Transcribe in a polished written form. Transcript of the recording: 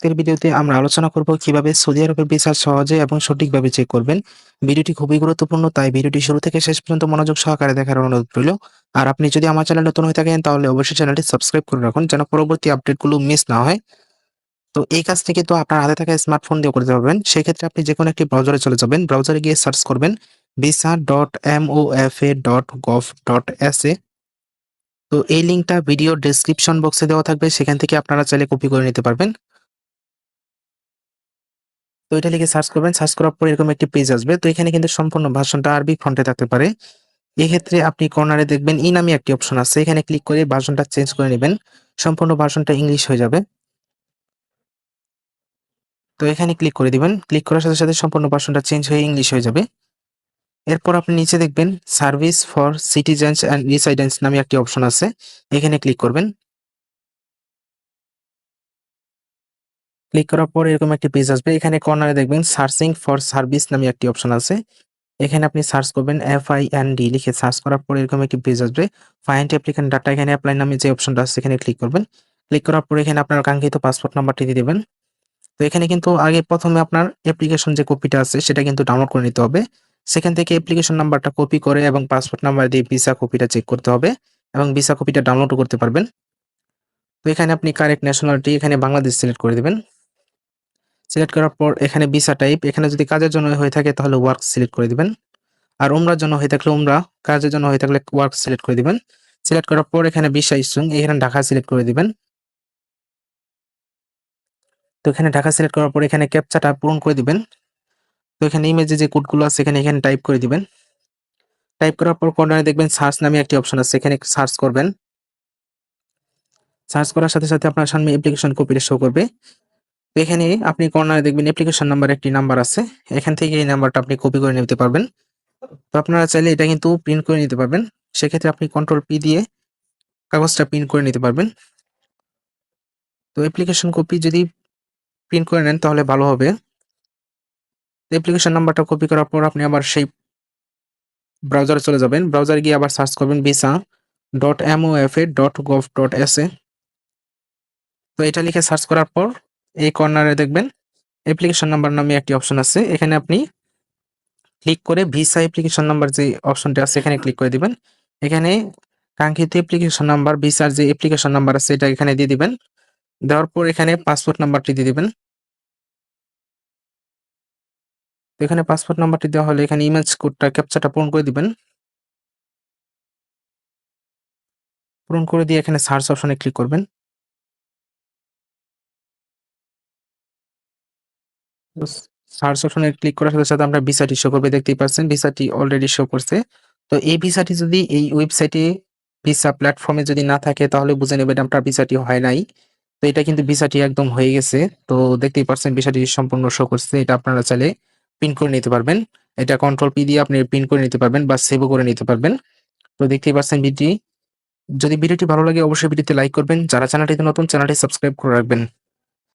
আজকের ভিডিওতে আমরা আলোচনা করব কিভাবে সৌদি আরবের ভিসা সহজে এবং সঠিকভাবে চেক করবেন। ভিডিওটি খুবই গুরুত্বপূর্ণ, তাই ভিডিওটি শুরু থেকে শেষ পর্যন্ত মনোযোগ সহকারে দেখার অনুরোধ রইল। আর আপনি যদি আমার চ্যানেল নতুন হয়ে থাকেন তাহলে অবশ্যই চ্যানেলটি সাবস্ক্রাইব করে রাখুন যেন পরবর্তী আপডেটগুলো মিস না হয়। তো এই কাজটি কিন্তু আপনার হাতে থাকা স্মার্টফোন দিয়ে করতে পারবেন। সেক্ষেত্রে আপনি যে কোনো একটি ব্রাউজারে চলে যাবেন, ব্রাউজারে গিয়ে সার্চ করবেন visa.mofa.gov.sa। তো এই লিঙ্কটা ভিডিও ডেসক্রিপশন বক্সে দেওয়া থাকবে, সেখান থেকে আপনারা চাইলে কপি করে নিতে পারবেন। তো এটা লিখে সার্চ করবেন, সার্চ করার পর এরকম একটি পেজ আসবে। তো এখানে কিন্তু সম্পূর্ণ ভার্সনটা আরবি ফন্টে থাকতে পারে। এক্ষেত্রে আপনি কর্নারে দেখবেন ই নামে একটি অপশন আছে, এখানে ক্লিক করে ভার্সনটা চেঞ্জ করে নেবেন, সম্পূর্ণ ভার্সনটা ইংলিশ হয়ে যাবে। তো এখানে ক্লিক করে দিবেন, ক্লিক করার সাথে সাথে সম্পূর্ণ ভার্সনটা চেঞ্জ হয়ে ইংলিশ হয়ে যাবে। এরপর আপনি নিচে দেখবেন সার্ভিস ফর সিটিজেন্স অ্যান্ড রিসাইডেন্টস নামে একটি অপশন আছে, এখানে ক্লিক করবেন। ক্লিক করার পর এরকম একটি পেজ আসবে, এখানে কর্নারে দেখবেন সার্চিং ফর সার্ভিস নামে একটি অপশন আছে, এখানে আপনি সার্চ করবেন FIND লিখে সার্চ করার পর এরকম একটি পেজ আসবে। ফাইন্ড অ্যাপ্লিকেন্ট ডাটা, এখানে অ্যাপ্লাই নামে যে অপশনটা আছে এখানে ক্লিক করবেন। ক্লিক করার পর এখানে আপনার কাঙ্ক্ষিত পাসপোর্ট নাম্বারটি দিয়ে দিবেন। তো এখানে কিন্তু আগে প্রথমে আপনার অ্যাপ্লিকেশন যে কপিটা আছে সেটা কিন্তু ডাউনলোড করে নিতে হবে। সেখান থেকে অ্যাপ্লিকেশন নাম্বারটা কপি করে এবং পাসপোর্ট নাম্বার দিয়ে ভিসা কপিটা চেক করতে হবে এবং ভিসা কপিটা ডাউনলোডও করতে পারবেন। তো এখানে আপনি কারেক্ট ন্যাশনালিটি এখানে বাংলাদেশ সিলেক্ট করে দিবেন। সিলেক্ট করার পর এখানে ভিসা টাইপ, এখানে যদি কাজের জন্য হয়ে থাকে তাহলে ওয়ার্ক সিলেক্ট করে দিবেন। আর উমরার জন্য হয়ে থাকলে উমরা, কাজের জন্য হয়ে থাকলে ওয়ার্ক সিলেক্ট করে দিবেন। সিলেক্ট করার পর এখানে ভিসা ইস্যু, এখানে ঢাকা সিলেক্ট করে দিবেন। তো এখানে ঢাকা সিলেক্ট করার পর এখানে ক্যাপচাটা পূরণ করে দিবেন। তো এখানে ইমেজে যে কোডগুলো আছে এখানে টাইপ করে দিবেন। টাইপ করার পর কর্নারে দেখবেন সার্চ নামে একটি অপশন আছে, এখানে সার্চ করবেন। সার্চ করার সাথে সাথে আপনার সামনে অ্যাপ্লিকেশন কপিটা শো করবে। তো এখানে আপনি কর্নারে দেখবেন অ্যাপ্লিকেশন নাম্বার একটি নাম্বার আছে, এখান থেকে এই নাম্বারটা আপনি কপি করে নিতে পারবেন। তো আপনারা চাইলে এটা কিন্তু প্রিন্ট করে নিতে পারবেন, সেক্ষেত্রে আপনি কন্ট্রোল পি দিয়ে কাগজটা প্রিন্ট করে নিতে পারবেন। তো অ্যাপ্লিকেশন কপি যদি প্রিন্ট করে নেন তাহলে ভালো হবে। অ্যাপ্লিকেশন নাম্বারটা কপি করার পর আপনি আবার সেই ব্রাউজারে চলে যাবেন, ব্রাউজারে গিয়ে আবার সার্চ করবেন visa.mofa.gov.sa। তো এটা লিখে সার্চ করার পর এই কর্নারে দেখবেন অ্যাপ্লিকেশন নাম্বার নামে একটি অপশন আছে, এখানে আপনি ক্লিক করে ভিসা অ্যাপ্লিকেশন নাম্বার যে অপশনটা আছে এখানে ক্লিক করে দিবেন। এখানে কাঙ্ক্ষিত অ্যাপ্লিকেশন নাম্বার, ভিসার যে অ্যাপ্লিকেশন নাম্বার আছে এটা এখানে দিয়ে দিবেন। দেওয়ার পর এখানে পাসপোর্ট নাম্বারটি দিয়ে দিবেন। তো এখানে পাসপোর্ট নাম্বারটি দেওয়া হলে এখানে ইমেজ কোডটা ক্যাপচাটা পূরণ করে দিবেন। পূরণ করে দিয়ে এখানে সার্চ অপশনে ক্লিক করবেন। সার্চ অপশনে ক্লিক করার সাথে সাথে আমরা ভিসাটি শো করবে, দেখতেই পাচ্ছেন ভিসাটি অলরেডি শো করছে। তো এই ভিসাটি যদি এই ওয়েবসাইটে ভিসা প্ল্যাটফর্মে যদি না থাকে তাহলে বুঝে নেবেন আপনার ভিসাটি হয় নাই। তো এটা কিন্তু ভিসাটি একদম হয়ে গেছে। তো দেখতেই পাচ্ছেন ভিসাটি সম্পূর্ণ শো করছে, এটা আপনারা চাইলে প্রিন্ট করে নিতে পারবেন। এটা কন্ট্রোল পি দিয়ে আপনি প্রিন্ট করে নিতে পারবেন বা সেভও করে নিতে পারবেন। তো দেখতেই পাচ্ছেন যদি ভিডিওটি ভালো লাগে অবশ্যই ভিডিওতে লাইক করবেন, যারা চ্যানেলটিতে নতুন চ্যানেলটি সাবস্ক্রাইব করে রাখবেন।